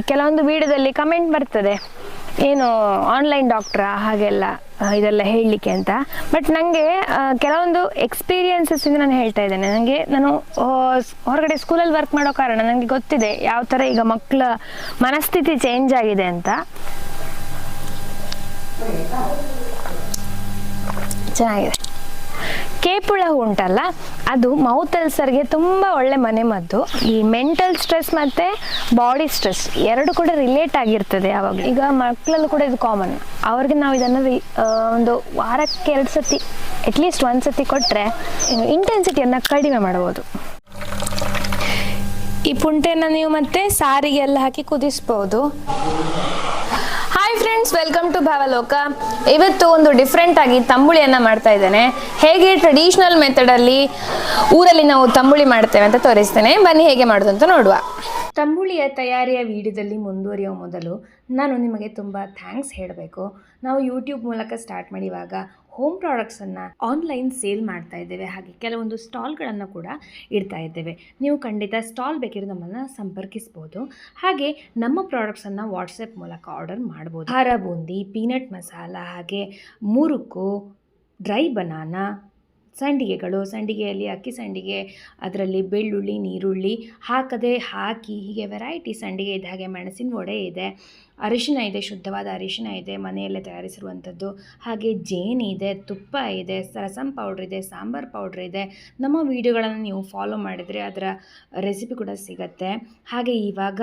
ಕೆಲವೊಂದು ವಿಡಿಯೋದಲ್ಲಿ ಕಮೆಂಟ್ ಬರ್ತದೆ, ಏನು ಆನ್ಲೈನ್ ಡಾಕ್ಟ್ರಾ ಹಾಗೆಲ್ಲ ಇದೆಲ್ಲ ಹೇಳಲಿಕ್ಕೆ ಅಂತ. ಬಟ್ ನನಗೆ ಕೆಲವೊಂದು ಎಕ್ಸ್ಪೀರಿಯನ್ಸಸ್ ಇಂದ ನಾನು ಹೇಳ್ತಾ ಇದ್ದೇನೆ. ನಾನು ಹೊರಗಡೆ ಸ್ಕೂಲಲ್ಲಿ ವರ್ಕ್ ಮಾಡೋ ಕಾರಣ ನನಗೆ ಗೊತ್ತಿದೆ ಯಾವ ಥರ ಈಗ ಮಕ್ಕಳ ಮನಸ್ಥಿತಿ ಚೇಂಜ್ ಆಗಿದೆ ಅಂತ. ಚೆನ್ನಾಗಿದೆ. ಕೇಪುಳ ಹೂ ಉಂಟಲ್ಲ, ಅದು ಮೌತ್ ಅಲ್ಸರ್ಗೆ ತುಂಬ ಒಳ್ಳೆ ಮನೆಮದ್ದು. ಈ ಮೆಂಟಲ್ ಸ್ಟ್ರೆಸ್ ಮತ್ತು ಬಾಡಿ ಸ್ಟ್ರೆಸ್ ಎರಡು ಕೂಡ ರಿಲೇಟ್ ಆಗಿರ್ತದೆ ಯಾವಾಗ. ಈಗ ಮಕ್ಕಳಲ್ಲೂ ಕೂಡ ಇದು ಕಾಮನ್. ಅವ್ರಿಗೆ ನಾವು ಇದನ್ನು ಒಂದು ವಾರಕ್ಕೆ 2 ಸತಿ ಅಟ್ಲೀಸ್ಟ್ 1 ಸತಿ ಕೊಟ್ಟರೆ ಇಂಟೆನ್ಸಿಟಿಯನ್ನು ಕಡಿಮೆ ಮಾಡ್ಬೋದು. ಈ ಪುಂಟೆನ ನೀವು ಮತ್ತೆ ಸಾರಿಗೆಲ್ಲ ಹಾಕಿ ಕುದಿಸ್ಬೋದು. Hi friends, welcome to Bhavaloka. ಇವತ್ತು ಒಂದು ಡಿಫ್ರೆಂಟ್ ಆಗಿ ತಂಬುಳಿಯನ್ನು ಮಾಡ್ತಾ ಇದ್ದೇನೆ. ಹೇಗೆ ಟ್ರೆಡಿಷನಲ್ ಮೆಥಡಲ್ಲಿ ಊರಲ್ಲಿ ನಾವು ತಂಬುಳಿ ಮಾಡ್ತೇವೆ ಅಂತ ತೋರಿಸ್ತೇನೆ. ಬನ್ನಿ ಹೇಗೆ ಮಾಡೋದು ಅಂತ ನೋಡುವ. ತಂಬುಳಿಯ ತಯಾರಿಯ ವಿಡಿಯೋದಲ್ಲಿ ಮುಂದುವರಿಯುವ ಮೊದಲು ನಾನು ನಿಮಗೆ ತುಂಬ ಥ್ಯಾಂಕ್ಸ್ ಹೇಳಬೇಕು. ನಾವು ಯೂಟ್ಯೂಬ್ ಮೂಲಕ ಸ್ಟಾರ್ಟ್ ಮಾಡಿ ಇವಾಗ ಹೋಮ್ ಪ್ರಾಡಕ್ಟ್ಸನ್ನು ಆನ್ಲೈನ್ ಸೇಲ್ ಮಾಡ್ತಾ ಇದ್ದೇವೆ. ಹಾಗೆ ಕೆಲವೊಂದು ಸ್ಟಾಲ್ಗಳನ್ನು ಕೂಡ ಇಡ್ತಾ ಇದ್ದೇವೆ. ನೀವು ಖಂಡಿತ ಸ್ಟಾಲ್ ಬೇಕಿರೋ ನಮ್ಮನ್ನು ಸಂಪರ್ಕಿಸ್ಬೋದು. ಹಾಗೆ ನಮ್ಮ ಪ್ರಾಡಕ್ಟ್ಸನ್ನು ವಾಟ್ಸಪ್ ಮೂಲಕ ಆರ್ಡರ್ ಮಾಡ್ಬೋದು. ಖಾರ ಬೂಂದಿ, ಪೀನಟ್ ಮಸಾಲ, ಹಾಗೆ ಮುರುಕು, ಡ್ರೈ ಬನಾನಾ, ಸಂಡಿಗೆಗಳು, ಸಂಡಿಗೆಯಲ್ಲಿ ಅಕ್ಕಿ ಸಂಡಿಗೆ, ಅದರಲ್ಲಿ ಬೆಳ್ಳುಳ್ಳಿ ನೀರುಳ್ಳಿ ಹಾಕಿ ಹೀಗೆ ವೆರೈಟಿ ಸಂಡಿಗೆ ಇದೆ. ಹಾಗೆ ಮೆಣಸಿನ ವಡೆ ಇದೆ, ಅರಿಶಿನ ಇದೆ, ಶುದ್ಧವಾದ ಅರಿಶಿನ ಇದೆ, ಮನೆಯಲ್ಲೇ ತಯಾರಿಸಿರುವಂಥದ್ದು. ಹಾಗೆ ಜೇನು ಇದೆ, ತುಪ್ಪ ಇದೆ, ರಸಮ್ ಪೌಡ್ರ್ ಇದೆ, ಸಾಂಬಾರ್ ಪೌಡ್ರ್ ಇದೆ. ನಮ್ಮ ವಿಡಿಯೋಗಳನ್ನು ನೀವು ಫಾಲೋ ಮಾಡಿದರೆ ಅದರ ರೆಸಿಪಿ ಕೂಡ ಸಿಗುತ್ತೆ. ಹಾಗೆ ಇವಾಗ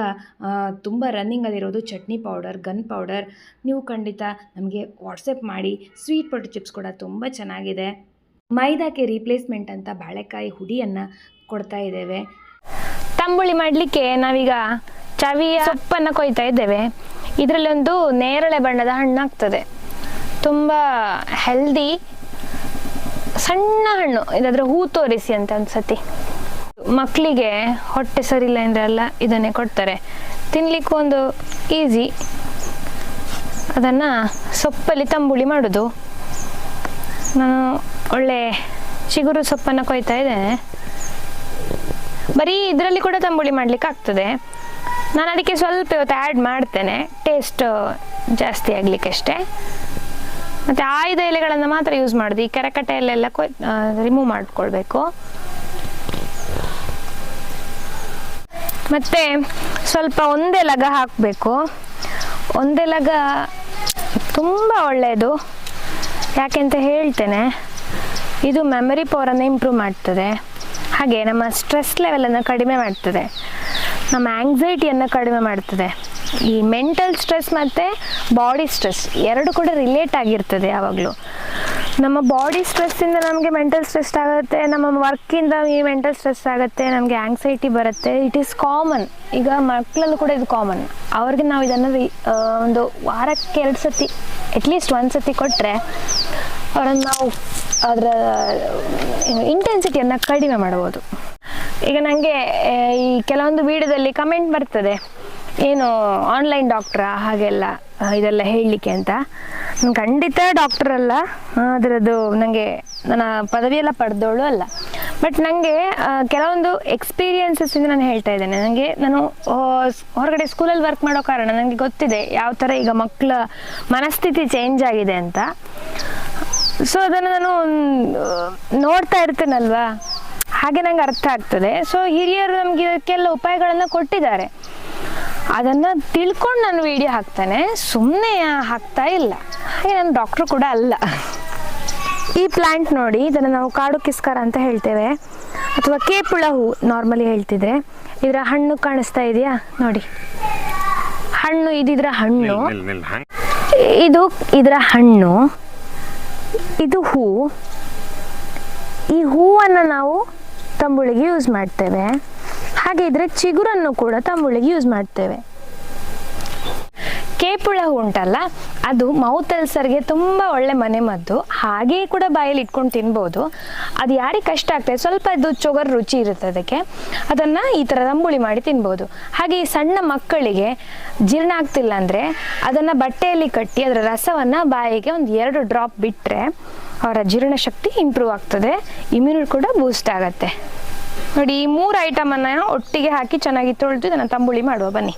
ತುಂಬ ರನ್ನಿಂಗಲ್ಲಿರೋದು ಚಟ್ನಿ ಪೌಡರ್, ಗನ್ ಪೌಡರ್. ನೀವು ಖಂಡಿತ ನಮಗೆ ವಾಟ್ಸಪ್ ಮಾಡಿ. ಸ್ವೀಟ್ ಪೊಟೆಟೊ ಚಿಪ್ಸ್ ಕೂಡ ತುಂಬ ಚೆನ್ನಾಗಿದೆ. ಮೈದಾಕ್ಕೆ ರೀಪ್ಲೇಸ್ಮೆಂಟ್ ಅಂತ ಬಾಳೆಕಾಯಿ ಹುಡಿಯನ್ನು ಕೊಡ್ತಾ ಇದ್ದೇವೆ. ತಂಬುಳಿ ಮಾಡಲಿಕ್ಕೆ ನಾವೀಗ ಚವಿಯ ಸೊಪ್ಪನ್ನು ಕೊಯ್ತಾ ಇದ್ದೇವೆ. ಇದರಲ್ಲಿ ಒಂದು ನೇರಳೆ ಬಣ್ಣದ ಹಣ್ಣು ಆಗ್ತದೆ, ತುಂಬ ಹೆಲ್ದಿ ಸಣ್ಣ ಹಣ್ಣು. ಇದಾದ್ರೆ ಹೂ ತೋರಿಸಿ ಅಂತ ಅನ್ಸತಿ. ಮಕ್ಕಳಿಗೆ ಹೊಟ್ಟೆ ಸರಿಯಿಲ್ಲ ಅಂದ್ರೆಲ್ಲ ಇದನ್ನೇ ಕೊಡ್ತಾರೆ. ತಿನ್ಲಿಕ್ಕೂ ಒಂದು ಈಸಿ. ಅದನ್ನು ಸೊಪ್ಪಲ್ಲಿ ತಂಬುಳಿ ಮಾಡೋದು. ನಾನು ಒಳ್ಳೆ ಚಿಗುರು ಸೊಪ್ಪನ್ನು ಕೊಯ್ತಾ ಇದ್ದೇನೆ. ಬರೀ ಇದರಲ್ಲಿ ಕೂಡ ತಂಬುಳಿ ಮಾಡಲಿಕ್ಕೆ ಆಗ್ತದೆ. ನಾನು ಅದಕ್ಕೆ ಸ್ವಲ್ಪ ಇವತ್ತು ಆ್ಯಡ್ ಮಾಡ್ತೇನೆ, ಟೇಸ್ಟ್ ಜಾಸ್ತಿ ಆಗಲಿಕ್ಕೆ ಅಷ್ಟೇ. ಮತ್ತು ಆಯ್ದ ಎಲೆಗಳನ್ನು ಮಾತ್ರ ಯೂಸ್ ಮಾಡೋದು. ಈ ಕೆರಕಟ್ಟೆ ಎಲೆಲ್ಲ ರಿಮೂವ್ ಮಾಡ್ಕೊಳ್ಬೇಕು. ಮತ್ತು ಸ್ವಲ್ಪ ಒಂದೇ ಲಗ ಹಾಕಬೇಕು. ಒಂದೇ ಲಗ ತುಂಬ ಒಳ್ಳೆಯದು. ಯಾಕೆಂತ ಹೇಳ್ತೇನೆ, ಇದು ಮೆಮರಿ ಪವರನ್ನು ಇಂಪ್ರೂವ್ ಮಾಡ್ತದೆ. ಹಾಗೆ ನಮ್ಮ ಸ್ಟ್ರೆಸ್ ಲೆವೆಲನ್ನು ಕಡಿಮೆ ಮಾಡ್ತದೆ, ನಮ್ಮ ಆಂಗ್ಸೈಟಿಯನ್ನು ಕಡಿಮೆ ಮಾಡ್ತದೆ. ಈ ಮೆಂಟಲ್ ಸ್ಟ್ರೆಸ್ ಮತ್ತು ಬಾಡಿ ಸ್ಟ್ರೆಸ್ ಎರಡು ಕೂಡ ರಿಲೇಟ್ ಆಗಿರ್ತದೆ ಯಾವಾಗಲೂ. ನಮ್ಮ ಬಾಡಿ ಸ್ಟ್ರೆಸ್ಸಿಂದ ನಮಗೆ ಮೆಂಟಲ್ ಸ್ಟ್ರೆಸ್ ಆಗುತ್ತೆ, ನಮ್ಮ ವರ್ಕಿಂದ ಈ ಮೆಂಟಲ್ ಸ್ಟ್ರೆಸ್ ಆಗುತ್ತೆ, ನಮಗೆ ಆಂಗ್ಸೈಟಿ ಬರುತ್ತೆ. It is common. ಈಗ ಮಕ್ಕಳಲ್ಲೂ ಕೂಡ ಇದು ಕಾಮನ್. ಅವ್ರಿಗೆ ನಾವು ಇದನ್ನು ಒಂದು ವಾರಕ್ಕೆ 2 ಸತಿ ಅಟ್ಲೀಸ್ಟ್ 1 ಸತಿ ಕೊಟ್ಟರೆ ಅವರನ್ನು ನಾವು ಅದರ ಇಂಟೆನ್ಸಿಟಿಯನ್ನು ಕಡಿಮೆ ಮಾಡ್ಬೋದು. ಈಗ ನನಗೆ ಈ ಕೆಲವೊಂದು ವಿಡಿಯೋದಲ್ಲಿ ಕಮೆಂಟ್ ಬರ್ತದೆ, ಏನು ಆನ್ಲೈನ್ ಡಾಕ್ಟ್ರಾ ಹಾಗೆಲ್ಲ ಇದೆಲ್ಲ ಹೇಳಲಿಕ್ಕೆ ಅಂತ. ನಾನು ಖಂಡಿತ ಡಾಕ್ಟರ್ ಅಲ್ಲ, ಅದರದ್ದು ನನಗೆ ನನ್ನ ಪದವಿಯೆಲ್ಲ ಪಡೆದವಳು ಅಲ್ಲ. ಬಟ್ ನನಗೆ ಕೆಲವೊಂದು ಎಕ್ಸ್ಪೀರಿಯನ್ಸಸ್ ಇಂದ ನಾನು ಹೇಳ್ತಾ ಇದ್ದೇನೆ. ನಾನು ಹೊರಗಡೆ ಸ್ಕೂಲಲ್ಲಿ ವರ್ಕ್ ಮಾಡೋ ಕಾರಣ ನನಗೆ ಗೊತ್ತಿದೆ ಯಾವ ಥರ ಈಗ ಮಕ್ಕಳ ಮನಸ್ಥಿತಿ ಚೇಂಜ್ ಆಗಿದೆ ಅಂತ. ಸೊ ಅದನ್ನು ನಾನು ನೋಡ್ತಾ ಇರ್ತೇನಲ್ವಾ, ಹಾಗೆ ನಂಗೆ ಅರ್ಥ ಆಗ್ತದೆ. ಸೊ ಹಿರಿಯರು ನಮಗೆ ಇದಕ್ಕೆಲ್ಲ ಉಪಾಯಗಳನ್ನು ಕೊಟ್ಟಿದ್ದಾರೆ. ಅದನ್ನು ತಿಳ್ಕೊಂಡು ನಾನು ವಿಡಿಯೋ ಹಾಕ್ತೇನೆ, ಸುಮ್ಮನೆ ಹಾಕ್ತಾ ಇಲ್ಲ. ಹಾಗೆ ನಾನು ಡಾಕ್ಟ್ರು ಕೂಡ ಅಲ್ಲ. ಈ ಪ್ಲ್ಯಾಂಟ್ ನೋಡಿ, ಇದನ್ನು ನಾವು ಕಾಡು ಕಿಸ್ಕಾರ ಅಂತ ಹೇಳ್ತೇವೆ, ಅಥವಾ ಕೇಪುಳ ಹೂ ನಾರ್ಮಲಿ ಹೇಳ್ತಿದ್ರೆ. ಇದರ ಹಣ್ಣು ಕಾಣಿಸ್ತಾ ಇದೆಯಾ ನೋಡಿ, ಹಣ್ಣು ಇದಿದ್ರ ಹಣ್ಣು, ಇದು ಇದರ ಹಣ್ಣು, ಇದು ಹೂ. ಈ ಹೂವನ್ನು ನಾವು ತಂಬುಳಿಗೆ ಯೂಸ್ ಮಾಡ್ತೇವೆ. ಹಾಗೆ ಇದರ ಚಿಗುರನ್ನು ಕೂಡ ತಂಬುಳಿಗೆ ಯೂಸ್ ಮಾಡ್ತೇವೆ. ಕೇಪುಳ ಹೂ ಉಂಟಲ್ಲ, ಅದು ಮೌತ್ ಅಲ್ಸರ್ಗೆ ತುಂಬ ಒಳ್ಳೆ ಮನೆಮದ್ದು. ಹಾಗೆ ಕೂಡ ಬಾಯಲ್ಲಿ ಇಟ್ಕೊಂಡು ತಿನ್ಬೋದು. ಅದು ಯಾರಿಗೆ ಕಷ್ಟ ಆಗ್ತದೆ, ಸ್ವಲ್ಪ ಇದು ಚೊಗರು ರುಚಿ ಇರುತ್ತೆ ಅದಕ್ಕೆ, ಅದನ್ನು ಈ ಥರ ತಂಬುಳಿ ಮಾಡಿ ತಿನ್ಬೋದು. ಹಾಗೆ ಈ ಸಣ್ಣ ಮಕ್ಕಳಿಗೆ ಜೀರ್ಣ ಆಗ್ತಿಲ್ಲ ಅಂದರೆ ಅದನ್ನು ಬಟ್ಟೆಯಲ್ಲಿ ಕಟ್ಟಿ ಅದರ ರಸವನ್ನು ಬಾಯಿಗೆ ಒಂದು 2 ಡ್ರಾಪ್ ಬಿಟ್ಟರೆ ಅವರ ಜೀರ್ಣಶಕ್ತಿ ಇಂಪ್ರೂವ್ ಆಗ್ತದೆ, ಇಮ್ಯುನಿಟಿ ಕೂಡ ಬೂಸ್ಟ್ ಆಗುತ್ತೆ. ನೋಡಿ, ಈ 3 ಐಟಮನ್ನು ಒಟ್ಟಿಗೆ ಹಾಕಿ ಚೆನ್ನಾಗಿ ತೊಳೆದು ಇದನ್ನು ತಂಬುಳಿ ಮಾಡುವ ಬನ್ನಿ.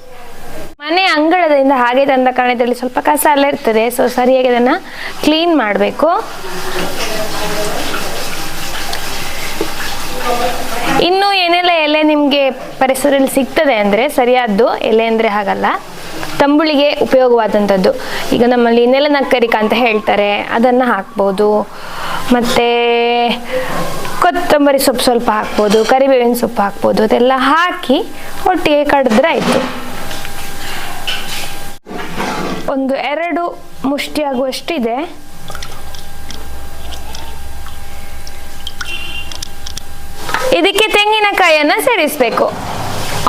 ಮನೆ ಅಂಗಳದಿಂದ ಹಾಗೆ ತಂದ ಕಾರಣ ಇದರಲ್ಲಿ ಸ್ವಲ್ಪ ಕಸ ಎಲ್ಲ ಇರ್ತದೆ. ಸೊ ಸರಿಯಾಗಿ ಅದನ್ನು ಕ್ಲೀನ್ ಮಾಡಬೇಕು. ಇನ್ನು ಏನೆಲ್ಲ ಎಲೆ ನಿಮಗೆ ಪರಿಸರದಲ್ಲಿ ಸಿಗ್ತದೆ ಅಂದರೆ ಸರಿಯಾದ್ದು ಎಲೆ ಅಂದರೆ ಹಾಗಲ್ಲ, ತಂಬುಳಿಗೆ ಉಪಯೋಗವಾದಂಥದ್ದು. ಈಗ ನಮ್ಮಲ್ಲಿ ನೆಲನಕ್ಕರಿಕ ಅಂತ ಹೇಳ್ತಾರೆ, ಅದನ್ನು ಹಾಕ್ಬೋದು. ಮತ್ತು ಕೊತ್ತಂಬರಿ ಸೊಪ್ಪು ಸ್ವಲ್ಪ ಹಾಕ್ಬೋದು, ಕರಿಬೇವಿನ ಸೊಪ್ಪು ಹಾಕ್ಬೋದು. ಅದೆಲ್ಲ ಹಾಕಿ ಒಟ್ಟಿಗೆ ಕಡಿದ್ರೆ ಆಯಿತು. ಒಂದು 2 ಮುಷ್ಟಿ ಆಗುವಷ್ಟಿದೆ. ಇದಕ್ಕೆ ತೆಂಗಿನಕಾಯಿಯನ್ನು ಸೇರಿಸಬೇಕು.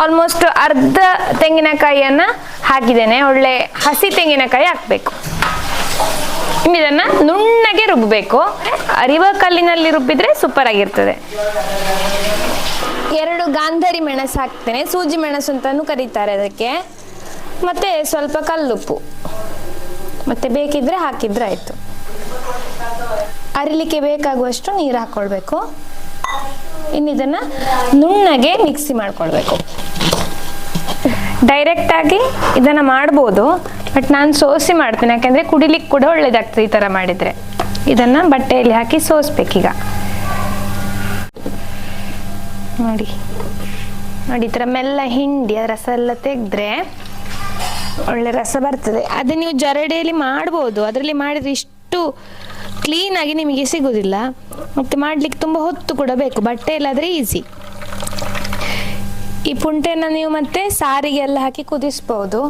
ಆಲ್ಮೋಸ್ಟ್ ಅರ್ಧ ತೆಂಗಿನಕಾಯಿಯನ್ನು ಹಾಕಿದ್ದೇನೆ. ಒಳ್ಳೆ ಹಸಿ ತೆಂಗಿನಕಾಯಿ ಹಾಕಬೇಕು. ಇದನ್ನು ನುಣ್ಣಗೆ ರುಬ್ಬಬೇಕು. ಅರಿವ ಕಲ್ಲಿನಲ್ಲಿ ರುಬ್ಬಿದ್ರೆ ಸೂಪರ್ ಆಗಿರ್ತದೆ. 2 ಗಾಂಧಾರಿ ಮೆಣಸು ಹಾಕ್ತೇನೆ. ಸೂಜಿ ಮೆಣಸು ಅಂತಾನು ಕರೀತಾರೆ ಅದಕ್ಕೆ. ಮತ್ತೆ ಸ್ವಲ್ಪ ಕಲ್ಲುಪ್ಪು, ಮತ್ತೆ ಬೇಕಿದ್ರೆ ಹಾಕಿದ್ರೆ ಆಯ್ತು. ಅರಿಲಿಕ್ಕೆ ಬೇಕಾಗುವಷ್ಟು ನೀರು ಹಾಕೊಳ್ಬೇಕು. ಇನ್ನು ಇದನ್ನು ನುಣ್ಣಗೆ ಮಿಕ್ಸಿ ಮಾಡ್ಕೊಳ್ಬೇಕು. ಡೈರೆಕ್ಟಾಗಿ ಇದನ್ನು ಮಾಡ್ಬೋದು, ಬಟ್ ನಾನು ಸೋಸಿ ಮಾಡ್ತೀನಿ. ಯಾಕೆಂದರೆ ಕುಡಿಲಿಕ್ಕೆ ಕೂಡ ಒಳ್ಳೇದಾಗ್ತದೆ ಈ ಥರ ಮಾಡಿದರೆ. ಇದನ್ನು ಬಟ್ಟೆಯಲ್ಲಿ ಹಾಕಿ ಸೋಸ್ಬೇಕೀಗ. ನೋಡಿ ಈ ಥರ ಮೆಲ್ಲ ಹಿಂಡಿ ಆ ರಸ ಎಲ್ಲ ತೆಗೆದ್ರೆ ಒಳ್ಳೆ ರಸ ಬರ್ತದೆ. ಅದು ನೀವು ಜರಡಿಯಲ್ಲಿ ಮಾಡ್ಬೋದು. ಅದರಲ್ಲಿ ಮಾಡಿದರೆ ಇಷ್ಟು ಕ್ಲೀನಾಗಿ ನಿಮಗೆ ಸಿಗೋದಿಲ್ಲ, ಮತ್ತು ಮಾಡಲಿಕ್ಕೆ ತುಂಬ ಹೊತ್ತು ಕೂಡ ಬೇಕು. ಬಟ್ಟೆಯಲ್ಲಾದರೆ ಈಸಿ. ಈ ಪುಂಟೆನ ನೀವು ಮತ್ತೆ ಸಾರಿಗೆಲ್ಲ ಹಾಕಿ ಕುದಿಸ್ಬೋದು,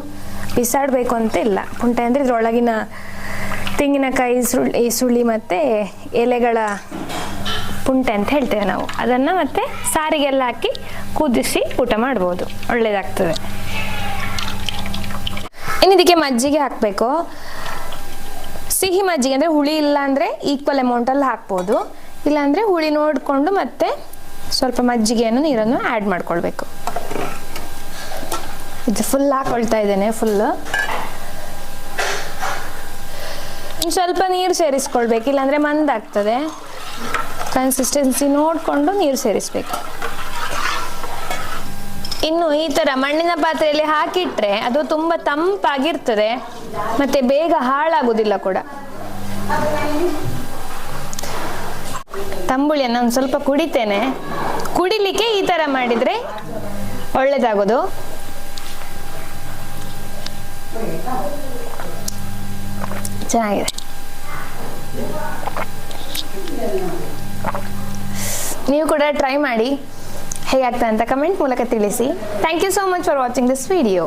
ಬಿಸಾಡಬೇಕು ಅಂತ ಇಲ್ಲ. ಪುಂಟೆ ಅಂದರೆ ಇದರೊಳಗಿನ ತೆಂಗಿನಕಾಯಿ ಸುಳಿ ಮತ್ತು ಎಲೆಗಳ ಪುಂಟೆ ಅಂತ ಹೇಳ್ತೇವೆ ನಾವು. ಅದನ್ನು ಮತ್ತೆ ಸಾರಿಗೆಲ್ಲ ಹಾಕಿ ಕುದಿಸಿ ಊಟ ಮಾಡ್ಬೋದು, ಒಳ್ಳೆಯದಾಗ್ತದೆ. ಇನ್ನು ಇದಕ್ಕೆ ಮಜ್ಜಿಗೆ ಹಾಕಬೇಕು. ಸಿಹಿ ಮಜ್ಜಿಗೆ ಅಂದರೆ ಹುಳಿ ಇಲ್ಲ ಅಂದರೆ ಈಕ್ವಲ್ ಅಮೌಂಟಲ್ಲಿ ಹಾಕ್ಬೋದು. ಇಲ್ಲಾಂದರೆ ಹುಳಿ ನೋಡಿಕೊಂಡು ಮತ್ತೆ ಸ್ವಲ್ಪ ಮಜ್ಜಿಗೆಯನ್ನು ನೀರನ್ನು ಆ್ಯಡ್ ಮಾಡ್ಕೊಳ್ಬೇಕು. ಇದು ಫುಲ್ ಹಾಕ್ಕೊಳ್ತಾ ಇದ್ದೇನೆ. ಫುಲ್ಲು ಸ್ವಲ್ಪ ನೀರು ಸೇರಿಸ್ಕೊಳ್ಬೇಕು, ಇಲ್ಲಾಂದರೆ ಮಂದಾಗ್ತದೆ. ಕನ್ಸಿಸ್ಟೆನ್ಸಿ ನೋಡಿಕೊಂಡು ನೀರು ಸೇರಿಸ್ಬೇಕು. ಇನ್ನು ಈ ಥರ ಮಣ್ಣಿನ ಪಾತ್ರೆಯಲ್ಲಿ ಹಾಕಿಟ್ರೆ ಅದು ತುಂಬ ತಂಪಾಗಿರ್ತದೆ, ಮತ್ತೆ ಬೇಗ ಹಾಳಾಗೋದಿಲ್ಲ ಕೂಡ. ತಂಬುಳಿಯನ್ನು ಒಂದು ಸ್ವಲ್ಪ ಕುಡಿತೇನೆ. ಕುಡಿಲಿಕ್ಕೆ ಈ ಥರ ಮಾಡಿದರೆ ಒಳ್ಳೆಯದಾಗೋದು. ಚೆನ್ನಾಗಿದೆ. ನೀವು ಕೂಡ ಟ್ರೈ ಮಾಡಿ, ಹೇಗಾಗ್ತದೆ ಅಂತ ಕಮೆಂಟ್ ಮೂಲಕ ತಿಳಿಸಿ. Thank you so much for watching this video.